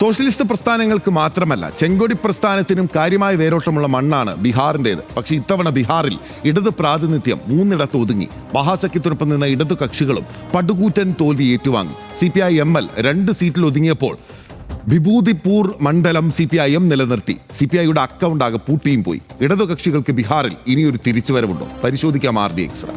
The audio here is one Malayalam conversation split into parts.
സോഷ്യലിസ്റ്റ് പ്രസ്ഥാനങ്ങൾക്ക് മാത്രമല്ല ചെങ്കൊടി പ്രസ്ഥാനത്തിനും കാര്യമായ വേരോട്ടമുള്ള മണ്ണാണ് ബീഹാറിൻ്റേത്. പക്ഷേ ഇത്തവണ ബീഹാറിൽ ഇടത് പ്രാതിനിധ്യം മൂന്നിടത്ത് ഒതുങ്ങി. മഹാസഖ്യത്തിനൊപ്പം നിന്ന ഇടതു കക്ഷികളും പടുകൂറ്റൻ തോൽവി ഏറ്റുവാങ്ങി. CPI-ML 2 സീറ്റിൽ ഒതുങ്ങിയപ്പോൾ വിഭൂതിപൂർ മണ്ഡലം CPI-M നിലനിർത്തി. CPI-യുടെ അക്കൗണ്ട് ആകെ പൂട്ടിയും പോയി. ഇടതു കക്ഷികൾക്ക് ബീഹാറിൽ ഇനിയൊരു തിരിച്ചുവരവുണ്ടോ? പരിശോധിക്കാം RD എക്സ്ട്രാ.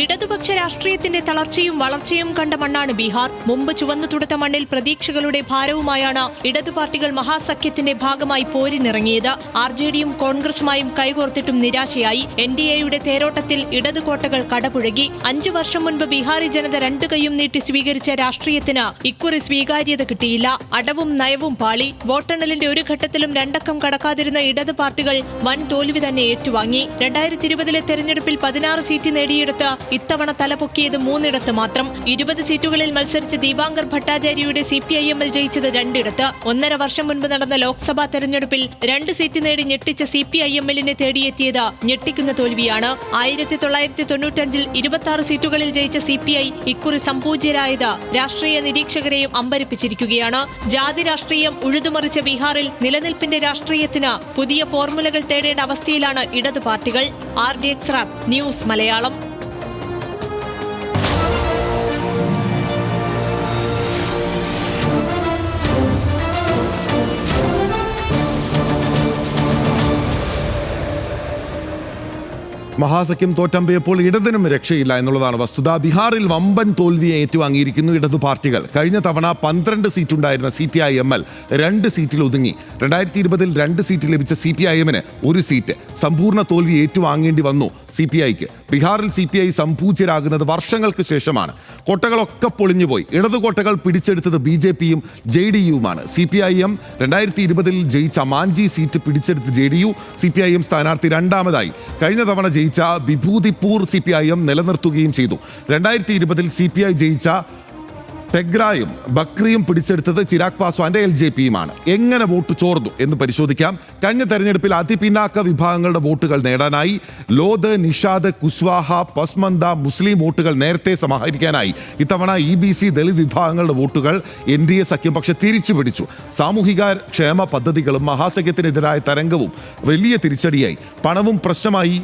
ഇടതുപക്ഷ രാഷ്ട്രീയത്തിന്റെ തളർച്ചയും വളർച്ചയും കണ്ട മണ്ണാണ് ബീഹാർ. മുമ്പ് ചുവന്നു തുടുത്ത മണ്ണിൽ പ്രതീക്ഷകളുടെ ഭാരവുമായാണ് ഇടതു പാർട്ടികൾ മഹാസഖ്യത്തിന്റെ ഭാഗമായി പോരിനിറങ്ങിയത്. RJDയും കോൺഗ്രസുമായും കൈകോർത്തിട്ടും നിരാശയായി. NDAയുടെ തേരോട്ടത്തിൽ ഇടതു കോട്ടകൾ കടപുഴകി. 5 വർഷം മുൻപ് ബീഹാറി ജനത 2 കൈയും നീട്ടി സ്വീകരിച്ച രാഷ്ട്രീയത്തിന് ഇക്കുറി സ്വീകാര്യത കിട്ടിയില്ല. അടവും നയവും പാളി. വോട്ടെണ്ണലിന്റെ ഒരു ഘട്ടത്തിലും 2 അക്കം കടക്കാതിരുന്ന ഇടതു പാർട്ടികൾ വൻ തോൽവി തന്നെ ഏറ്റുവാങ്ങി. 2020 തെരഞ്ഞെടുപ്പിൽ 16 സീറ്റ് നേടിയെടുത്ത് ഇത്തവണ തലപൊക്കിയത് 3 ഇടത്ത് മാത്രം. 20 സീറ്റുകളിൽ മത്സരിച്ച ദീപാങ്കർ ഭട്ടാചാര്യയുടെ CPI-ML ജയിച്ചത് 2 ഇടത്ത്. 1.5 വർഷം മുൻപ് നടന്ന ലോക്സഭാ തെരഞ്ഞെടുപ്പിൽ 2 സീറ്റ് നേടി ഞെട്ടിച്ച CPI-MLനെ തേടിയെത്തിയത് ഞെട്ടിക്കുന്ന തോൽവിയാണ്. 1995-ൽ 26 സീറ്റുകളിൽ ജയിച്ച CPI ഇക്കുറി സംപൂജ്യരായത് രാഷ്ട്രീയ നിരീക്ഷകരെയും അമ്പരിപ്പിച്ചിരിക്കുകയാണ്. ജാതി രാഷ്ട്രീയം ഉഴുതുമറിച്ച ബീഹാറിൽ നിലനിൽപ്പിന്റെ രാഷ്ട്രീയത്തിന് പുതിയ ഫോർമുലകൾ തേടേണ്ട അവസ്ഥയിലാണ് ഇടതു പാർട്ടികൾ. RD extra news Malayalam. മഹാസഖ്യം തോറ്റമ്പയപ്പോൾ ഇടതിനും രക്ഷയില്ല എന്നുള്ളതാണ് വസ്തുത. ബീഹാറിൽ വമ്പൻ തോൽവിയെ ഏറ്റുവാങ്ങിയിരിക്കുന്നു ഇടതു പാർട്ടികൾ. കഴിഞ്ഞ തവണ 12 സീറ്റുണ്ടായിരുന്ന CPI-ML 2 സീറ്റിൽ ഒതുങ്ങി. 2020-ൽ 2 സീറ്റ് ലഭിച്ച CPI-Mന് 1 സീറ്റ്. സമ്പൂർണ്ണ തോൽവി ഏറ്റുവാങ്ങേണ്ടി വന്നു CPIക്ക്. ബീഹാറിൽ CPI സംപൂജ്യരാകുന്നത് വർഷങ്ങൾക്ക് ശേഷമാണ്. കോട്ടകളൊക്കെ പൊളിഞ്ഞുപോയി. ഇടതു കോട്ടകൾ പിടിച്ചെടുത്തത് BJPയും JDUവുമാണ്. CPI-M 2020-ൽ ജയിച്ച മാഞ്ചി സീറ്റ് പിടിച്ചെടുത്ത് JDU. CPI-M സ്ഥാനാർത്ഥി രണ്ടാമതായി. കഴിഞ്ഞ തവണ ജയിച്ച വിഭൂതിപൂർ CPI-M നിലനിർത്തുകയും ചെയ്തു. 2020-ൽ CPI ജയിച്ച ടെഗ്രായും ബക്രിയും പിടിച്ചെടുത്തത് ചിരാഗ് പാസ്വാന്റെ LJPയുമാണ്. എങ്ങനെ വോട്ട് ചോർന്നു എന്ന് പരിശോധിക്കാം. കഴിഞ്ഞ തെരഞ്ഞെടുപ്പിൽ അതിപിന്നാക്ക വിഭാഗങ്ങളുടെ വോട്ടുകൾ നേടാനായി ലോധ്, നിഷാദ്, കുശ്വാഹ, പസ്മന്ദ, മുസ്ലിം വോട്ടുകൾ നേരത്തെ സമാഹരിക്കാനായി ഇത്തവണ EBC ദളിത് വിഭാഗങ്ങളുടെ വോട്ടുകൾ NDA സഖ്യം പക്ഷെ തിരിച്ചു പിടിച്ചു. സാമൂഹിക ക്ഷേമ പദ്ധതികളും മഹാസഖ്യത്തിനെതിരായ തരംഗവും വലിയ തിരിച്ചടിയായി. പണവും പ്രശ്നമായി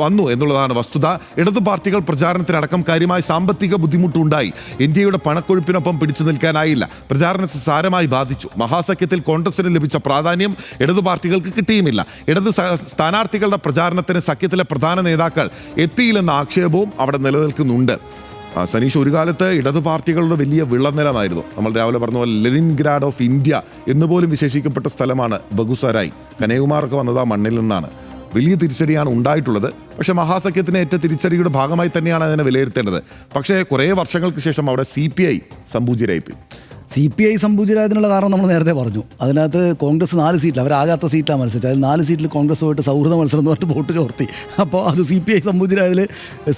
വന്നു എന്നുള്ളതാണ് വസ്തുത. ഇടതു പാർട്ടികൾ പ്രചാരണത്തിനടക്കം കാര്യമായ സാമ്പത്തിക ബുദ്ധിമുട്ടുണ്ടായി. NDAയുടെ പണക്കൊഴുപ്പിനൊപ്പം പിടിച്ചു നിൽക്കാനായില്ല. പ്രചാരണത്തെ സാരമായി ബാധിച്ചു. മഹാസഖ്യത്തിൽ കോൺഗ്രസിന് ലഭിച്ച പ്രാധാന്യം ഇടതു പാർട്ടികൾക്ക് കിട്ടിയുമില്ല. ഇടത് സ്ഥാനാർത്ഥികളുടെ പ്രചാരണത്തിന് സഖ്യത്തിലെ പ്രധാന നേതാക്കൾ എത്തിയില്ലെന്ന ആക്ഷേപവും അവിടെ നിലനിൽക്കുന്നുണ്ട്. സനീഷ്, ഒരു കാലത്ത് ഇടതു പാർട്ടികളുടെ വലിയ വിളനിലമായിരുന്നു. നമ്മൾ രാവിലെ പറഞ്ഞ പോലെ ലെനിൻഗ്രാഡ് ഓഫ് ഇന്ത്യ എന്നുപോലും വിശേഷിക്കപ്പെട്ട സ്ഥലമാണ് ബഗുസരായ്. കനയ്യകുമാറൊക്കെ വന്നത് ആ മണ്ണിൽ നിന്നാണ്. വലിയ തിരിച്ചടിയാണ് ഉണ്ടായിട്ടുള്ളത്. പക്ഷേ മഹാസഖ്യത്തിന് ഏറ്റ തിരിച്ചടിയുടെ ഭാഗമായി തന്നെയാണ് അതിനെ വിലയിരുത്തേണ്ടത്. പക്ഷേ കുറേ വർഷങ്ങൾക്ക് ശേഷം അവിടെ CPI സംപൂജ്യരായിപ്പോയി. CPI സംപൂജ്യരായതിനുള്ള കാരണം നമ്മൾ നേരത്തെ പറഞ്ഞു. അതിനകത്ത് കോൺഗ്രസ് 4 സീറ്റിൽ, അവരാകാത്ത സീറ്റിലാണ് മത്സരിച്ചത്. അതിൽ 4 സീറ്റിൽ കോൺഗ്രസ് പോയിട്ട് സൗഹൃദ മത്സരം എന്ന് പറഞ്ഞിട്ട് വോട്ട് ചോർത്തി. അപ്പോൾ അത് CPI സംപൂജ്യരായതിൽ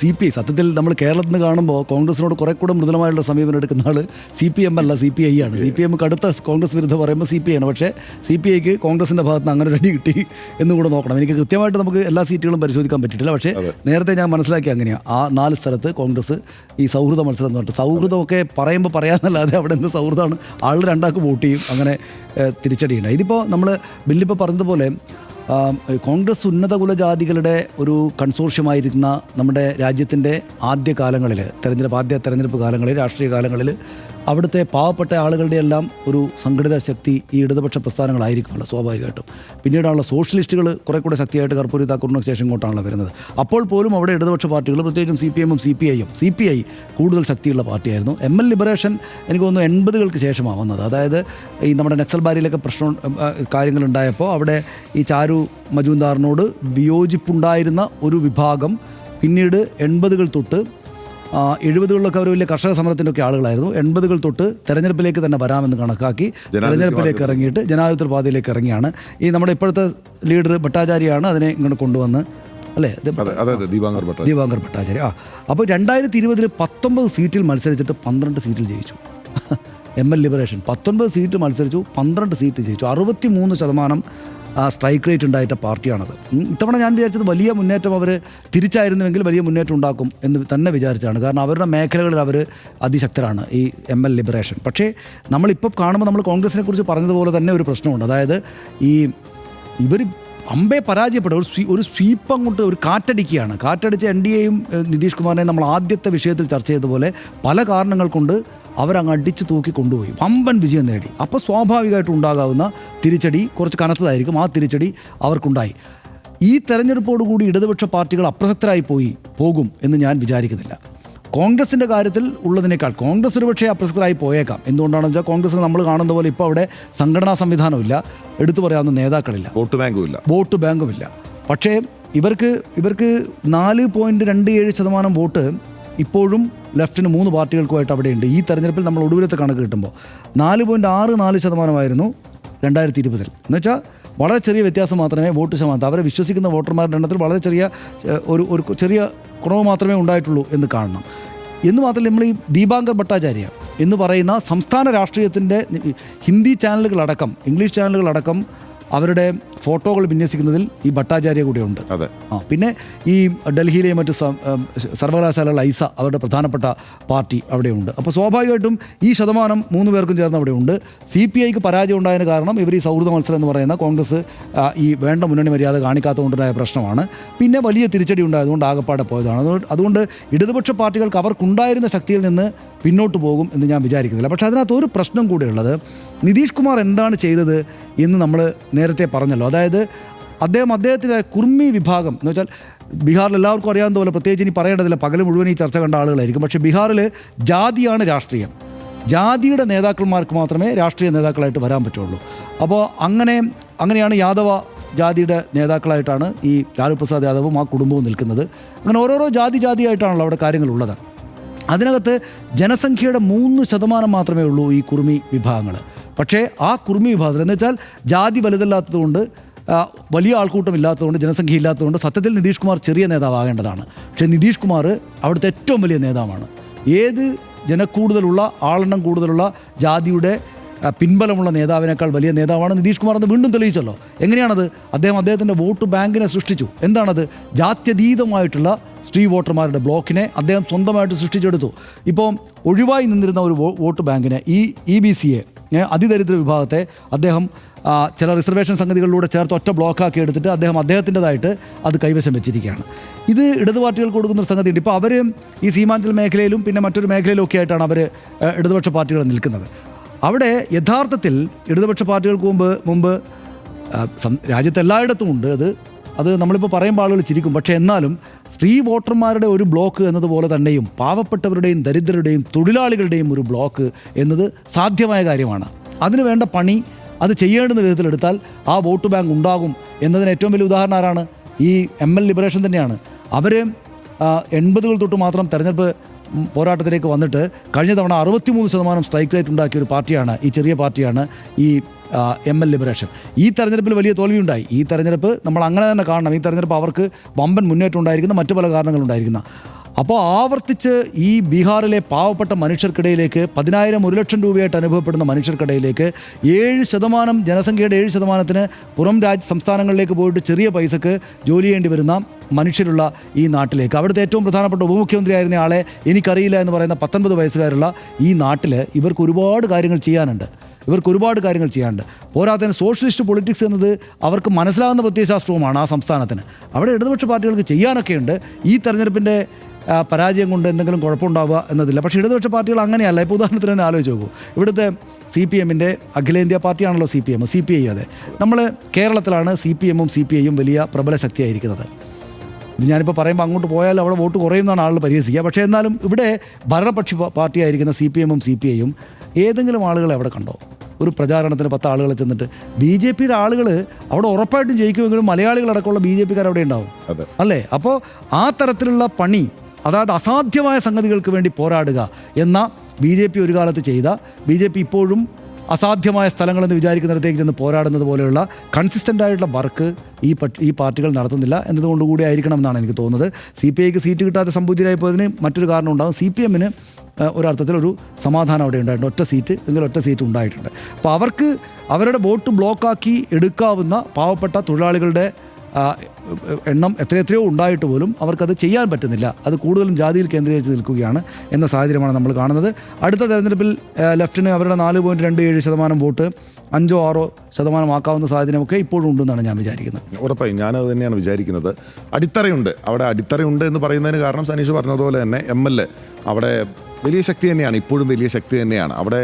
CPI സത്യത്തിൽ നമ്മൾ കേരളത്തിൽ നിന്ന് കാണുമ്പോൾ കോൺഗ്രസിനോട് കുറെ കൂടെ മൃദുലമായുള്ള സമീപനം എടുക്കുന്ന ആൾ CPM അല്ല, CPI ആണ്. CPM കടുത്ത കോൺഗ്രസ് വിരുദ്ധ പറയുമ്പോൾ CPI ആണ്. പക്ഷേ CPIക്ക് കോൺഗ്രസിൻ്റെ ഭാഗത്ത് നിന്ന് അങ്ങനെ ഒരു അടി കിട്ടി എന്നും കൂടെ നോക്കണം. എനിക്ക് കൃത്യമായിട്ട് നമുക്ക് എല്ലാ സീറ്റുകളും പരിശോധിക്കാൻ പറ്റിയിട്ടില്ല. പക്ഷേ നേരത്തെ ഞാൻ മനസ്സിലാക്കി അങ്ങനെയാണ്. ആ 4 സ്ഥലത്ത് കോൺഗ്രസ് ഈ സൗഹൃദ മത്സരം എന്ന് പറഞ്ഞിട്ട്, സൗഹൃദമൊക്കെ പറയുമ്പോൾ പറയാമെന്നല്ലാതെ അവിടെ നിന്ന് സൗഹൃദമാണ്, ആൾ 2 ആൾക്ക് വോട്ട് ചെയ്യും, അങ്ങനെ തിരിച്ചടിയില്ല. ഇതിപ്പോൾ നമ്മൾ ബില്ലിപ്പോൾ പറഞ്ഞതുപോലെ കോൺഗ്രസ് ഉന്നത കുലജാതികളുടെ ഒരു കൺസോർഷ്യമായിരുന്ന നമ്മുടെ രാജ്യത്തിൻ്റെ ആദ്യ തെരഞ്ഞെടുപ്പ് കാലങ്ങളിൽ, രാഷ്ട്രീയ കാലങ്ങളിൽ അവിടുത്തെ പാവപ്പെട്ട ആളുകളുടെ എല്ലാം ഒരു സംഘടിത ശക്തി ഈ ഇടതുപക്ഷ പ്രസ്ഥാനങ്ങളായിരിക്കുമല്ലോ സ്വാഭാവികമായിട്ടും. പിന്നീടാണല്ലോ സോഷ്യലിസ്റ്റുകൾ കുറെ കൂടെ ശക്തിയായിട്ട് കർപ്പൂരി താക്കൂറിനൊക്കെ ശേഷം ഇങ്ങോട്ടാണല്ലോ വരുന്നത്. അപ്പോൾ പോലും അവിടെ ഇടതുപക്ഷ പാർട്ടികൾ, പ്രത്യേകിച്ചും CPM-ഉം CPI കൂടുതൽ ശക്തിയുള്ള പാർട്ടിയായിരുന്നു. ML ലിബറേഷൻ എനിക്ക് തോന്നുന്നു 80-കൾക്ക് ശേഷമാണ് വന്നത്. അതായത് ഈ നമ്മുടെ നക്സൽ ബാരിയിലൊക്കെ കാര്യങ്ങളുണ്ടായപ്പോൾ അവിടെ ഈ ചാരു മജുംദാറിനോട് വിയോജിപ്പുണ്ടായിരുന്ന ഒരു വിഭാഗം പിന്നീട് 80-കൾ തൊട്ട് 70-കളിലൊക്കെ അവർ വലിയ കർഷക സമരത്തിൻ്റെ ഒക്കെ ആളുകളായിരുന്നു. 80-കൾ തൊട്ട് തെരഞ്ഞെടുപ്പിലേക്ക് തന്നെ വരാമെന്ന് കണക്കാക്കി തെരഞ്ഞെടുപ്പിലേക്ക് ഇറങ്ങിയിട്ട് ജനാധിപത്യ പാതയിലേക്ക് ഇറങ്ങിയാണ്. ഈ നമ്മുടെ ഇപ്പോഴത്തെ ലീഡർ ഭട്ടാചാര്യയാണ് അതിനെ ഇങ്ങോട്ട് കൊണ്ടുവന്ന്, അല്ലേ? ദീപാങ്കർ ഭട്ടാചാര്യ. അപ്പോൾ 2020-ൽ 19 സീറ്റിൽ മത്സരിച്ചിട്ട് 12 സീറ്റിൽ ജയിച്ചു. ML ലിബറേഷൻ 19 സീറ്റ് മത്സരിച്ചു, 12 സീറ്റ് ജയിച്ചു. 63% സ്ട്രൈക്ക് റേറ്റ് ഉണ്ടായിട്ട പാർട്ടിയാണത്. ഇത്തവണ ഞാൻ വിചാരിച്ചത് വലിയ മുന്നേറ്റം അവർ തിരിച്ചായിരുന്നുവെങ്കിൽ വലിയ മുന്നേറ്റം ഉണ്ടാക്കും എന്ന് തന്നെ വിചാരിച്ചാണ്. കാരണം അവരുടെ മേഖലകളിൽ അവർ അതിശക്തരാണ്, ഈ ML ലിബറേഷൻ. പക്ഷേ നമ്മളിപ്പോൾ കാണുമ്പോൾ നമ്മൾ കോൺഗ്രസിനെ കുറിച്ച് പറഞ്ഞതുപോലെ തന്നെ ഒരു പ്രശ്നമുണ്ട്. അതായത് ഇവർ അമ്പെ പരാജയപ്പെട്ട ഒരു സ്വീപ്പ് അങ്ങോട്ട് ഒരു കാറ്റടിച്ച് NDAയും നിതീഷ് കുമാറിനെയും നമ്മൾ ആദ്യത്തെ വിഷയത്തിൽ ചർച്ച ചെയ്തതുപോലെ പല കാരണങ്ങൾ കൊണ്ട് അവരങ്ങ് അടിച്ച് തൂക്കി കൊണ്ടുപോയി വമ്പൻ വിജയം നേടി. അപ്പോൾ സ്വാഭാവികമായിട്ടും ഉണ്ടാകാവുന്ന തിരിച്ചടി കുറച്ച് കനത്തതായിരിക്കും. ആ തിരിച്ചടി അവർക്കുണ്ടായി. ഈ തെരഞ്ഞെടുപ്പോടുകൂടി ഇടതുപക്ഷ പാർട്ടികൾ അപ്രസക്തരായി പോകും എന്ന് ഞാൻ വിചാരിക്കുന്നില്ല. കോൺഗ്രസിൻ്റെ കാര്യത്തിൽ ഉള്ളതിനേക്കാൾ കോൺഗ്രസ് ഒരു പക്ഷേ അപ്രസക്തരായി പോയേക്കാം. എന്തുകൊണ്ടാണെന്ന് വെച്ചാൽ കോൺഗ്രസിന് നമ്മൾ കാണുന്ന പോലെ ഇപ്പോൾ അവിടെ സംഘടനാ സംവിധാനമില്ല, എടുത്തു പറയാവുന്ന നേതാക്കളില്ല, വോട്ട് ബാങ്കുമില്ല. പക്ഷേ ഇവർക്ക് 4.27% വോട്ട് ഇപ്പോഴും ലെഫ്റ്റിന് 3 പാർട്ടികൾക്കുമായിട്ട് അവിടെയുണ്ട്. ഈ തെരഞ്ഞെടുപ്പിൽ നമ്മൾ ഒടുവിലത്തെ കണക്ക് കിട്ടുമ്പോൾ 4.64% 2020 എന്നുവെച്ചാൽ വളരെ ചെറിയ വ്യത്യാസം മാത്രമേ വോട്ട് ശതമാനത്തിൽ അവരെ വിശ്വസിക്കുന്ന വോട്ടർമാരുടെ എണ്ണത്തിൽ വളരെ ചെറിയ ഒരു ചെറിയ കുറവ് മാത്രമേ ഉണ്ടായിട്ടുള്ളൂ എന്ന് കാണണം. എന്ന് മാത്രമല്ല, നമ്മൾ ഈ ദീപാങ്കർ ഭട്ടാചാര്യ എന്ന് പറയുന്ന സംസ്ഥാന രാഷ്ട്രീയത്തിൻ്റെ ഹിന്ദി ചാനലുകളടക്കം ഇംഗ്ലീഷ് ചാനലുകളടക്കം അവരുടെ ഫോട്ടോകൾ വിന്യസിക്കുന്നതിൽ ഈ ഭട്ടാചാര്യ കൂടെയുണ്ട്. പിന്നെ ഈ ഡൽഹിയിലെ മറ്റ് സർവകലാശാലകൾ ഐസ അവരുടെ പ്രധാനപ്പെട്ട പാർട്ടി അവിടെയുണ്ട്. അപ്പോൾ സ്വാഭാവികമായിട്ടും ഈ ശതമാനം 3 പേർക്കും ചേർന്ന് അവിടെയുണ്ട്. CPIക്ക് പരാജയം ഉണ്ടായതിന് കാരണം ഇവർ ഈ സൗഹൃദ മത്സരം എന്ന് പറയുന്ന കോൺഗ്രസ് ഈ വേണ്ട മുന്നണി മര്യാദ കാണിക്കാത്തതുകൊണ്ടുണ്ടായ പ്രശ്നമാണ്. പിന്നെ വലിയ തിരിച്ചടി ഉണ്ടായതുകൊണ്ട് ആകപ്പാടെ പോയതാണ്. അതുകൊണ്ട് ഇടതുപക്ഷ പാർട്ടികൾക്ക് അവർക്കുണ്ടായിരുന്ന ശക്തിയിൽ നിന്ന് പിന്നോട്ട് പോകും എന്ന് ഞാൻ വിചാരിക്കുന്നില്ല. പക്ഷേ അതിനകത്ത് ഒരു പ്രശ്നം കൂടെയുള്ളത്, നിതീഷ് കുമാർ എന്താണ് ചെയ്തത് എന്ന് നമ്മൾ നേരത്തെ പറഞ്ഞല്ലോ. അതായത് അദ്ദേഹത്തിൻ്റെ കുർമി വിഭാഗം എന്ന് വെച്ചാൽ ബീഹാറിൽ എല്ലാവർക്കും അറിയാവുന്ന പോലെ, പ്രത്യേകിച്ച് ഇനി പറയേണ്ടതില്ല, പകൽ മുഴുവൻ ഈ ചർച്ച കണ്ട ആളുകളായിരിക്കും. പക്ഷേ ബീഹാറിൽ ജാതിയാണ് രാഷ്ട്രീയം. ജാതിയുടെ നേതാക്കന്മാർക്ക് മാത്രമേ രാഷ്ട്രീയ നേതാക്കളായിട്ട് വരാൻ പറ്റുള്ളൂ. അപ്പോൾ അങ്ങനെയാണ് യാദവ ജാതിയുടെ നേതാക്കളായിട്ടാണ് ഈ ലാലു പ്രസാദ് യാദവും ആ കുടുംബവും നിൽക്കുന്നത്. അങ്ങനെ ഓരോരോ ജാതിയായിട്ടാണല്ലോ അവിടെ കാര്യങ്ങളുള്ളത്. അതിനകത്ത് ജനസംഖ്യയുടെ 3% മാത്രമേ ഉള്ളൂ ഈ കുർമി വിഭാഗങ്ങൾ. പക്ഷേ ആ കുർമി വിഭാഗത്തിൽ എന്ന് വെച്ചാൽ ജാതി വലുതല്ലാത്തതുകൊണ്ട്, വലിയ ആൾക്കൂട്ടം ഇല്ലാത്തതുകൊണ്ട്, ജനസംഖ്യ ഇല്ലാത്തതുകൊണ്ട് സത്യത്തിൽ നിതീഷ് കുമാർ ചെറിയ നേതാവാകേണ്ടതാണ്. പക്ഷേ നിതീഷ് കുമാർ അവിടുത്തെ ഏറ്റവും വലിയ നേതാവാണ്. ഏത് ജനക്കൂടുതലുള്ള ആളെണ്ണം കൂടുതലുള്ള ജാതിയുടെ പിൻബലമുള്ള നേതാവിനേക്കാൾ വലിയ നേതാവാണ് നിതീഷ് കുമാർ എന്ന് വീണ്ടും തെളിയിച്ചല്ലോ. എങ്ങനെയാണത്? അദ്ദേഹത്തിൻ്റെ വോട്ട് ബാങ്കിനെ സൃഷ്ടിച്ചു. എന്താണത്? ജാത്യതീതമായിട്ടുള്ള സ്ത്രീ വോട്ടർമാരുടെ ബ്ലോക്കിനെ അദ്ദേഹം സ്വന്തമായിട്ട് സൃഷ്ടിച്ചെടുത്തു. ഇപ്പോൾ ഒഴിവായി നിന്നിരുന്ന ഒരു വോട്ട് ബാങ്കിനെ, ഈ EBCയെ, അതിദരിദ്ര വിഭാഗത്തെ അദ്ദേഹം ചില റിസർവേഷൻ സംഗതികളിലൂടെ ചേർത്ത് ഒറ്റ ബ്ലോക്കാക്കി എടുത്തിട്ട് അദ്ദേഹത്തിൻ്റെതായിട്ട് അത് കൈവശം വെച്ചിരിക്കുകയാണ്. ഇത് ഇടതു പാർട്ടികൾക്ക് കൊടുക്കുന്നൊരു സംഗതിയുണ്ട്. ഇപ്പോൾ അവർ ഈ സീമാഞ്ചൽ മേഖലയിലും പിന്നെ മറ്റൊരു മേഖലയിലും ഒക്കെ ആയിട്ടാണ് അവർ ഇടതുപക്ഷ പാർട്ടികൾ നിൽക്കുന്നത്. അവിടെ യഥാർത്ഥത്തിൽ ഇടതുപക്ഷ പാർട്ടികൾക്ക് മുമ്പ് രാജ്യത്ത് എല്ലായിടത്തും ഉണ്ട്. അത് നമ്മളിപ്പോൾ പറയുമ്പോൾ ആളുകൾ ചിരിക്കും. പക്ഷേ എന്നാലും സ്ത്രീ വോട്ടർമാരുടെ ഒരു ബ്ലോക്ക് എന്നതുപോലെ തന്നെയും പാവപ്പെട്ടവരുടെയും ദരിദ്രരുടെയും തൊഴിലാളികളുടെയും ഒരു ബ്ലോക്ക് എന്നത് സാധ്യമായ കാര്യമാണ്. അതിന് വേണ്ട പണി അത് ചെയ്യേണ്ടുന്ന വിധത്തിലെടുത്താൽ ആ വോട്ട് ബാങ്ക് ഉണ്ടാകും എന്നതിന് ഏറ്റവും വലിയ ഉദാഹരണം ആരാണ്? ഈ ML ലിബറേഷൻ തന്നെയാണ്. അവർ 80കൾ തൊട്ട് മാത്രം തെരഞ്ഞെടുപ്പ് പോരാട്ടത്തിലേക്ക് വന്നിട്ട് കഴിഞ്ഞ തവണ 63% സ്ട്രൈക്ക് റേറ്റ് ഉണ്ടാക്കിയ ഒരു പാർട്ടിയാണ്, ഈ ചെറിയ പാർട്ടിയാണ് ഈ ML ലിബറേഷൻ. ഈ തെരഞ്ഞെടുപ്പിൽ വലിയ തോൽവിയുണ്ടായി. ഈ തെരഞ്ഞെടുപ്പ് നമ്മൾ അങ്ങനെ തന്നെ കാണണം. ഈ തെരഞ്ഞെടുപ്പ് അവർക്ക് വമ്പൻ മുന്നേറ്റം ഉണ്ടായിരിക്കുന്ന, മറ്റു പല കാരണങ്ങളുണ്ടായിരിക്കുന്ന. അപ്പോൾ ആവർത്തിച്ച് ഈ ബീഹാറിലെ പാവപ്പെട്ട മനുഷ്യർക്കിടയിലേക്ക് 10,000-1 ലക്ഷം രൂപയായിട്ട് അനുഭവപ്പെടുന്ന മനുഷ്യർക്കിടയിലേക്ക് 7% ജനസംഖ്യയുടെ 7%ന് പുറം സംസ്ഥാനങ്ങളിലേക്ക് പോയിട്ട് ചെറിയ പൈസക്ക് ജോലി ചെയ്യേണ്ടി വരുന്ന മനുഷ്യരുള്ള ഈ നാട്ടിലേക്ക്, അവിടുത്തെ ഏറ്റവും പ്രധാനപ്പെട്ട ഉപമുഖ്യമന്ത്രി ആയിരുന്ന ആളെ എനിക്കറിയില്ല എന്ന് പറയുന്ന 19 വയസ്സുകാരുള്ള ഈ നാട്ടിൽ ഇവർക്ക് ഒരുപാട് കാര്യങ്ങൾ ചെയ്യാനുണ്ട്. പോരാത്തതിന് സോഷ്യലിസ്റ്റ് പൊളിറ്റിക്സ് എന്നത് അവർക്ക് മനസ്സിലാകുന്ന പ്രത്യയശാസ്ത്രവുമാണ് ആ സംസ്ഥാനത്തിന്. അവിടെ ഇടതുപക്ഷ പാർട്ടികൾക്ക് ചെയ്യാനൊക്കെയുണ്ട്. ഈ തെരഞ്ഞെടുപ്പിൻ്റെ പരാജയം കൊണ്ട് എന്തെങ്കിലും കുഴപ്പമുണ്ടാവുക എന്നതില്ല. പക്ഷേ ഇടതുപക്ഷ പാർട്ടികൾ അങ്ങനെയല്ല. ഇപ്പോൾ ഉദാഹരണത്തിന് തന്നെ ആലോചിച്ച് നോക്കൂ. ഇവിടുത്തെ CPMൻ്റെ അഖിലേന്ത്യാ പാർട്ടിയാണല്ലോ CPI. അതെ, നമ്മൾ കേരളത്തിലാണ് CPMും CPIയും വലിയ പ്രബല ശക്തിയായിരിക്കുന്നത്. ഇത് ഞാനിപ്പോൾ പറയുമ്പോൾ അങ്ങോട്ട് പോയാൽ അവിടെ വോട്ട് കുറയുമെന്നാണ് ആളുകൾ പരിഹസിക്കുക. പക്ഷേ എന്നാലും ഇവിടെ ഭരണപക്ഷി പാർട്ടിയായിരിക്കുന്ന CPMും CPIയും ഏതെങ്കിലും ആളുകളെ അവിടെ കണ്ടോ? ഒരു പ്രചാരണത്തിന് 10 ആളുകളെ ചെന്നിട്ട് BJPയുടെ ആളുകൾ അവിടെ ഉറപ്പായിട്ടും ജയിക്കുമെങ്കിലും മലയാളികളടക്കമുള്ള BJPക്കാർ അവിടെ ഉണ്ടാവും, അല്ലേ? അപ്പോൾ ആ തരത്തിലുള്ള പണി, അതായത് അസാധ്യമായ സംഗതികൾക്ക് വേണ്ടി പോരാടുക എന്ന BJP ഒരു കാലത്ത് ചെയ്ത, BJP ഇപ്പോഴും അസാധ്യമായ സ്ഥലങ്ങളെന്ന് വിചാരിക്കുന്നിടത്തേക്ക് ചെന്ന് പോരാടുന്നത് പോലെയുള്ള കൺസിസ്റ്റൻ്റ് ആയിട്ടുള്ള വർക്ക് ഈ പാർട്ടികൾ നടത്തുന്നില്ല എന്നതുകൊണ്ടുകൂടി ആയിരിക്കണം എന്നാണ് എനിക്ക് തോന്നുന്നത്. CPIക്ക് സീറ്റ് കിട്ടാതെ സംഭൂജിരായപ്പോയതിന് മറ്റൊരു കാരണം ഉണ്ടാകും. CPMന് ഒരർത്ഥത്തിൽ ഒരു സമാധാനം അവിടെ ഉണ്ടായിട്ടുണ്ട്. ഒറ്റ സീറ്റ് ഉണ്ടായിട്ടുണ്ട്. അപ്പോൾ അവർക്ക് അവരുടെ വോട്ട് ബ്ലോക്കാക്കി എടുക്കാവുന്ന പാവപ്പെട്ട തൊഴിലാളികളുടെ എണ്ണം എത്രയോ ഉണ്ടായിട്ട് പോലും അവർക്കത് ചെയ്യാൻ പറ്റുന്നില്ല. അത് കൂടുതലും ജാതിയിൽ കേന്ദ്രീകരിച്ച് നിൽക്കുകയാണ് എന്ന സാഹചര്യമാണ് നമ്മൾ കാണുന്നത്. അടുത്ത തെരഞ്ഞെടുപ്പിൽ ലെഫ്റ്റിന് അവരുടെ 4.27% വോട്ട് 5-6% ആക്കാവുന്ന സാഹചര്യമൊക്കെ ഇപ്പോഴും ഉണ്ടെന്നാണ് ഞാൻ വിചാരിക്കുന്നത്. ഉറപ്പായും ഞാനത് തന്നെയാണ് വിചാരിക്കുന്നത്. അടിത്തറയുണ്ട്, അവിടെ അടിത്തറയുണ്ട് എന്ന് പറയുന്നതിന് കാരണം സനീഷ് പറഞ്ഞതുപോലെ തന്നെ MLA അവിടെ വലിയ ശക്തി തന്നെയാണ്, ഇപ്പോഴും വലിയ ശക്തി തന്നെയാണ്. അവിടെ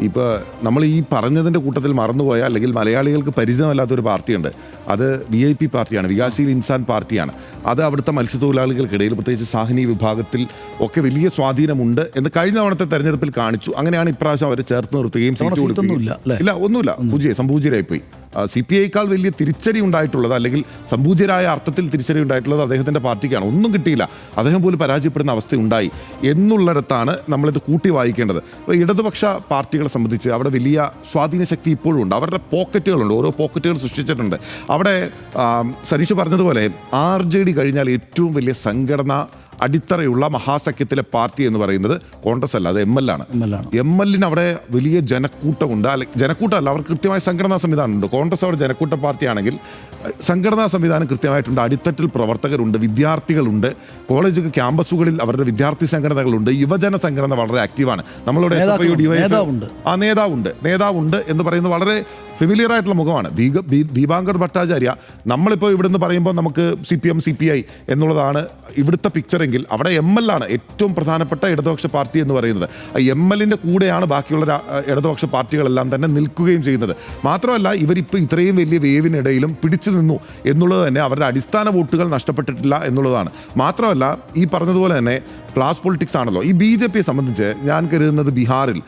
ഇപ്പോൾ നമ്മൾ ഈ പറഞ്ഞതിൻ്റെ കൂട്ടത്തിൽ മറന്നുപോയ അല്ലെങ്കിൽ മലയാളികൾക്ക് പരിചിതമല്ലാത്തൊരു പാർട്ടിയുണ്ട്. അത് VIP പാർട്ടിയാണ്, വികാസീൽ ഇൻസാൻ പാർട്ടിയാണ്. അത് അവിടുത്തെ മത്സ്യത്തൊഴിലാളികൾക്കിടയിൽ പ്രത്യേകിച്ച് സാഹ്നി വിഭാഗത്തിൽ ഒക്കെ വലിയ സ്വാധീനമുണ്ട് എന്ന് കഴിഞ്ഞ തവണത്തെ തെരഞ്ഞെടുപ്പിൽ കാണിച്ചു. അങ്ങനെയാണ് ഇപ്രാവശ്യം അവരെ ചേർത്ത് നിർത്തുകയും സീറ്റ് കൊടുക്കുകയും ഇല്ല, ഒന്നുമില്ല, സംഭൂജിരായിപ്പോയി. CPIയേക്കാൾ വലിയ തിരിച്ചടി ഉണ്ടായിട്ടുള്ളത്, അല്ലെങ്കിൽ സംഭൂജ്യരായ അർത്ഥത്തിൽ തിരിച്ചടി ഉണ്ടായിട്ടുള്ളത് അദ്ദേഹത്തിൻ്റെ പാർട്ടിക്കാണ്. ഒന്നും കിട്ടിയില്ല, അദ്ദേഹം പോലും പരാജയപ്പെടുന്ന അവസ്ഥ ഉണ്ടായി എന്നുള്ളിടത്താണ് നമ്മളിത് കൂട്ടി വായിക്കേണ്ടത്. അപ്പോൾ ഇടതുപക്ഷ പാർട്ടികളെ സംബന്ധിച്ച് അവിടെ വലിയ സ്വാധീന ശക്തി ഇപ്പോഴും ഉണ്ട്. അവരുടെ പോക്കറ്റുകളുണ്ട്, ഓരോ പോക്കറ്റുകൾ സൃഷ്ടിച്ചിട്ടുണ്ട്. അവിടെ സനീഷ് പറഞ്ഞതുപോലെ RJD കഴിഞ്ഞാൽ ഏറ്റവും വലിയ സംഘടന അടിത്തറയുള്ള മഹാസഖ്യത്തിലെ പാർട്ടി എന്ന് പറയുന്നത് കോൺഗ്രസ് അല്ല, അത് ML ആണ്. MLന് അവിടെ വലിയ ജനക്കൂട്ടമുണ്ട്. ജനക്കൂട്ടമല്ല, അവർക്ക് കൃത്യമായ സംഘടനാ സംവിധാനമുണ്ട്. കോൺഗ്രസ് അവിടെ ജനക്കൂട്ട പാർട്ടിയാണെങ്കിൽ സംഘടനാ സംവിധാനം കൃത്യമായിട്ടുണ്ട്. അടിത്തട്ടിൽ പ്രവർത്തകരുണ്ട്, വിദ്യാർത്ഥികളുണ്ട്, കോളേജ് ക്യാമ്പസുകളിൽ അവരുടെ വിദ്യാർത്ഥി സംഘടനകളുണ്ട്, യുവജന സംഘടന വളരെ ആക്റ്റീവാണ്. നമ്മളുടെ നേതാവുണ്ട് എന്ന് പറയുന്നത് വളരെ ഫെമിലിയർ ആയിട്ടുള്ള മുഖമാണ്. ദീപാങ്കർ ഭട്ടാചാര്യ. നമ്മളിപ്പോൾ ഇവിടുന്ന് പറയുമ്പോൾ നമുക്ക് CPM CPI എന്നുള്ളതാണ് ഇവിടുത്തെ പിക്ചറെങ്കിൽ അവിടെ ML ആണ് ഏറ്റവും പ്രധാനപ്പെട്ട ഇടതുപക്ഷ പാർട്ടി എന്ന് പറയുന്നത്. MLൻ്റെ കൂടെയാണ് ബാക്കിയുള്ള ഇടതുപക്ഷ പാർട്ടികളെല്ലാം തന്നെ നിൽക്കുകയും ചെയ്യുന്നത്. മാത്രമല്ല ഇവരിപ്പോൾ ഇത്രയും വലിയ വേവിനിടയിലും പിടിച്ചു നിന്നു എന്നുള്ളത് തന്നെ അവരുടെ അടിസ്ഥാന വോട്ടുകൾ നഷ്ടപ്പെട്ടിട്ടില്ല എന്നുള്ളതാണ്. മാത്രമല്ല ഈ പറഞ്ഞതുപോലെ തന്നെ ക്ലാസ് പൊളിറ്റിക്സ് ആണല്ലോ. ഈ BJPയെ സംബന്ധിച്ച് ഞാൻ കരുതുന്നത് ബീഹാറിൽ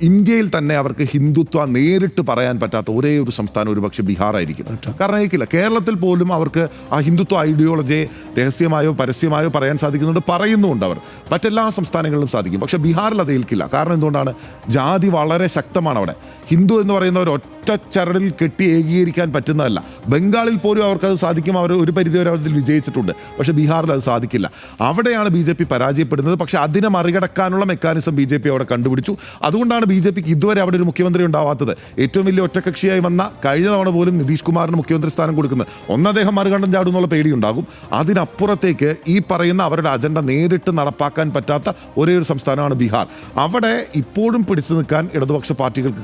ഇന്ത്യയിൽ തന്നെ അവർക്ക് ഹിന്ദുത്വ നേരിട്ട് പറയാൻ പറ്റാത്ത ഒരേ ഒരു സംസ്ഥാനം ഒരുപക്ഷെ ബീഹാറായിരിക്കും. കാരണം ഏക്കില്ല, കേരളത്തിൽ പോലും അവർക്ക് ആ ഹിന്ദുത്വ ഐഡിയോളജിയെ രഹസ്യമായോ പരസ്യമായോ പറയാൻ സാധിക്കുന്നുണ്ട്, പറയുന്നുമുണ്ട്. അവർ മറ്റെല്ലാ സംസ്ഥാനങ്ങളിലും സാധിക്കും, പക്ഷേ ബീഹാറിൽ അത് ഏൽക്കില്ല. കാരണം എന്തുകൊണ്ടാണ്? ജാതി വളരെ ശക്തമാണ് അവിടെ. ഹിന്ദു എന്ന് പറയുന്ന ഒരു ഒറ്റ ചരടിൽ കെട്ടി ഏകീകരിക്കാൻ പറ്റുന്നതല്ല. ബംഗാളിൽ പോലും അവർക്കത് സാധിക്കും, അവർ ഒരു പരിധിവരെ അതിൽ വിജയിച്ചിട്ടുണ്ട്. പക്ഷേ ബീഹാറിൽ അത് സാധിക്കില്ല. അവിടെയാണ് BJP പരാജയപ്പെടുന്നത്. പക്ഷേ അതിനെ മറികടക്കാനുള്ള മെക്കാനിസം BJP അവിടെ കണ്ടുപിടിച്ചു. അതുകൊണ്ടാണ് BJPക്ക് ഇതുവരെ അവിടെ ഒരു മുഖ്യമന്ത്രി ഉണ്ടാവാത്തത്. ഏറ്റവും വലിയ ഒറ്റകക്ഷിയായി വന്ന കഴിഞ്ഞ തവണ പോലും നിതീഷ് കുമാറിന് മുഖ്യമന്ത്രി സ്ഥാനം കൊടുക്കുന്നത് അദ്ദേഹം മറുകണ്ഠം ചാടുന്നുള്ള പേടിയുണ്ടാകും. അതിനപ്പുറത്തേക്ക് ഈ പറയുന്ന അവരുടെ അജണ്ട നേരിട്ട് നടപ്പാക്കാൻ പറ്റാത്ത ഒരേ ഒരു സംസ്ഥാനമാണ് ബീഹാർ. അവിടെ ഇപ്പോഴും പിടിച്ചു നിൽക്കാൻ ഇടതുപക്ഷ പാർട്ടികൾക്ക്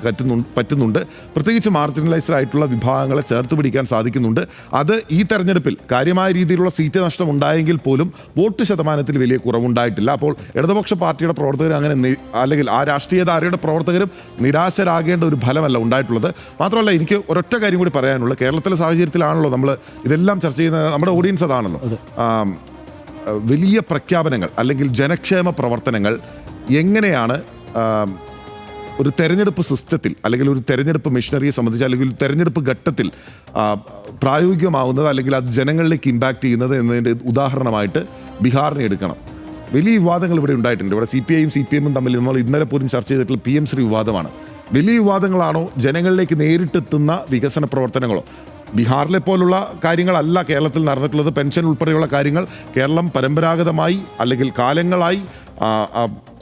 പറ്റുന്നുണ്ട്. പ്രത്യേകിച്ച് മാർജിനലൈസ്ഡ് ആയിട്ടുള്ള വിഭാഗങ്ങളെ ചേർത്ത് പിടിക്കാൻ സാധിക്കുന്നുണ്ട്. അത് ഈ തെരഞ്ഞെടുപ്പിൽ കാര്യമായ രീതിയിലുള്ള സീറ്റ് നഷ്ടം ഉണ്ടായെങ്കിൽ പോലും വോട്ട് ശതമാനത്തിൽ വലിയ കുറവുണ്ടായിട്ടില്ല. അപ്പോൾ ഇടതുപക്ഷ പാർട്ടിയുടെ പ്രവർത്തകർ അങ്ങനെ അല്ലെങ്കിൽ ആ രാഷ്ട്രീയധാരയുടെ പ്രവർത്തകരും നിരാശരാകേണ്ട ഒരു ഫലമല്ല ഉണ്ടായിട്ടുള്ളത്. മാത്രമല്ല എനിക്ക് ഒരൊറ്റ കാര്യം കൂടി പറയാനുള്ളത്, കേരളത്തിലെ സാഹചര്യത്തിലാണല്ലോ നമ്മൾ ഇതെല്ലാം ചർച്ച ചെയ്യുന്നത്, നമ്മുടെ ഓഡിയൻസ് അതാണല്ലോ. വലിയ പ്രഖ്യാപനങ്ങൾ അല്ലെങ്കിൽ ജനക്ഷേമ പ്രവർത്തനങ്ങൾ എങ്ങനെയാണ് ഒരു തെരഞ്ഞെടുപ്പ് സിസ്റ്റത്തിൽ അല്ലെങ്കിൽ ഒരു തെരഞ്ഞെടുപ്പ് മെഷീനറിയെ സംബന്ധിച്ച് അല്ലെങ്കിൽ ഒരു തെരഞ്ഞെടുപ്പ് ഘട്ടത്തിൽ പ്രായോഗികമാവുന്നത് അല്ലെങ്കിൽ അത് ജനങ്ങളിലേക്ക് ഇമ്പാക്റ്റ് ചെയ്യുന്നത് എന്നതിൻ്റെ ഉദാഹരണമായിട്ട് ബീഹാറിനെ എടുക്കണം. വലിയ വിവാദങ്ങൾ ഇവിടെ ഉണ്ടായിട്ടുണ്ട്. ഇവിടെ CPIയും CPMും തമ്മിൽ നമ്മൾ ഇന്നലെ പോലും ചർച്ച ചെയ്തിട്ടുള്ള PM ശ്രീ വിവാദമാണ്. വലിയ വിവാദങ്ങളാണോ ജനങ്ങളിലേക്ക് നേരിട്ടെത്തുന്ന വികസന പ്രവർത്തനങ്ങളോ? ബീഹാറിലെ പോലുള്ള കാര്യങ്ങളല്ല കേരളത്തിൽ നടന്നിട്ടുള്ളത്. പെൻഷൻ ഉൾപ്പെടെയുള്ള കാര്യങ്ങൾ കേരളം പരമ്പരാഗതമായി അല്ലെങ്കിൽ കാലങ്ങളായി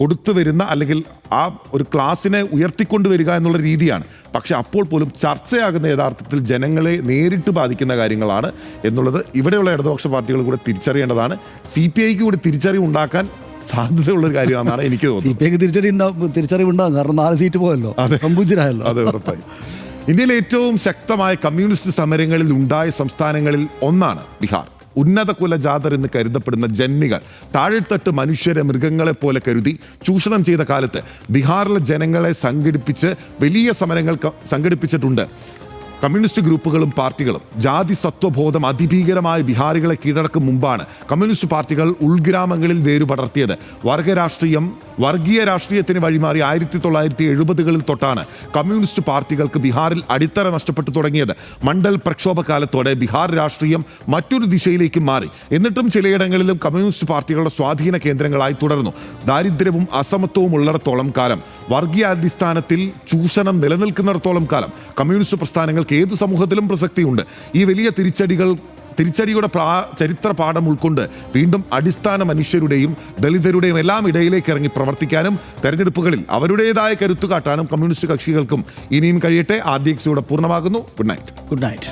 കൊടുത്തു വരുന്ന അല്ലെങ്കിൽ ആ ഒരു ക്ലാസ്സിനെ ഉയർത്തിക്കൊണ്ടുവരിക എന്നുള്ള രീതിയാണ്. പക്ഷെ അപ്പോൾ പോലും ചർച്ചയാകുന്ന യഥാർത്ഥത്തിൽ ജനങ്ങളെ നേരിട്ട് ബാധിക്കുന്ന കാര്യങ്ങളാണ് എന്നുള്ളത് ഇവിടെയുള്ള ഇടതുപക്ഷ പാർട്ടികൾ കൂടെ തിരിച്ചറിയേണ്ടതാണ്. CPIക്ക് കൂടി തിരിച്ചറിവ് ഉണ്ടാക്കാൻ സാധ്യതയുള്ളൊരു കാര്യമാണെന്നാണ് എനിക്ക് തോന്നുന്നത്. CPIക്ക് തിരിച്ചറിവുണ്ടാകും, കാരണം 4 സീറ്റ് പോയല്ലോ, സംഭൂജിരായല്ലോ. അതെ, ഉറപ്പായി. ഇന്ത്യയിലെ ഏറ്റവും ശക്തമായ കമ്മ്യൂണിസ്റ്റ് സമരങ്ങളിൽ ഉണ്ടായ സംസ്ഥാനങ്ങളിൽ ഒന്നാണ് ബീഹാർ. ഉന്നത കുലജാതർ എന്ന് കരുതപ്പെടുന്ന ജന്മികൾ താഴെത്തട്ട് മനുഷ്യരെ മൃഗങ്ങളെ പോലെ കരുതി ചൂഷണം ചെയ്ത കാലത്ത് ബീഹാറിലെ ജനങ്ങളെ സംഘടിപ്പിച്ച് വലിയ സമരങ്ങൾ സംഘടിപ്പിച്ചിട്ടുണ്ട്. കമ്മ്യൂണിസ്റ്റ് ഗ്രൂപ്പുകളും പാർട്ടികളും ജാതി സത്വബോധം അതിഭീകരമായ ബിഹാറികളെ കീഴടക്കും മുമ്പാണ് കമ്മ്യൂണിസ്റ്റ് പാർട്ടികൾ ഉൾഗ്രാമങ്ങളിൽ വേരുപടർത്തിയത്. വർഗരാഷ്ട്രീയം വർഗീയ രാഷ്ട്രീയത്തിന് വഴിമാറി 1970-കളിൽ തൊട്ടാണ് കമ്മ്യൂണിസ്റ്റ് പാർട്ടികൾക്ക് ബീഹാറിൽ അടിത്തറ നഷ്ടപ്പെട്ടു തുടങ്ങിയത്. മണ്ഡൽ പ്രക്ഷോഭകാലത്തോടെ ബീഹാർ രാഷ്ട്രീയം മറ്റൊരു ദിശയിലേക്ക് മാറി. എന്നിട്ടും ചിലയിടങ്ങളിലും കമ്മ്യൂണിസ്റ്റ് പാർട്ടികളുടെ സ്വാധീന കേന്ദ്രങ്ങളായി തുടർന്നു. ദാരിദ്ര്യവും അസമത്വവും ഉള്ളിടത്തോളം കാലം, വർഗീയാടിസ്ഥാനത്തിൽ ചൂഷണം നിലനിൽക്കുന്നിടത്തോളം കാലം കമ്മ്യൂണിസ്റ്റ് പ്രസ്ഥാനങ്ങൾക്ക് ഏതു സമൂഹത്തിലും പ്രസക്തിയുണ്ട്. ഈ വലിയ തിരിച്ചടിയുടെ ചരിത്ര പാഠം ഉൾക്കൊണ്ട് വീണ്ടും അടിസ്ഥാന മനുഷ്യരുടെയും ദളിതരുടെയും എല്ലാം ഇടയിലേക്ക് ഇറങ്ങി പ്രവർത്തിക്കാനും തെരഞ്ഞെടുപ്പുകളിൽ അവരുടേതായ കരുത്തു കാട്ടാനും കമ്മ്യൂണിസ്റ്റ് കക്ഷികൾക്കും ഇനിയും കഴിയട്ടെ. RDX പൂർണ്ണമാകുന്നു. Good night.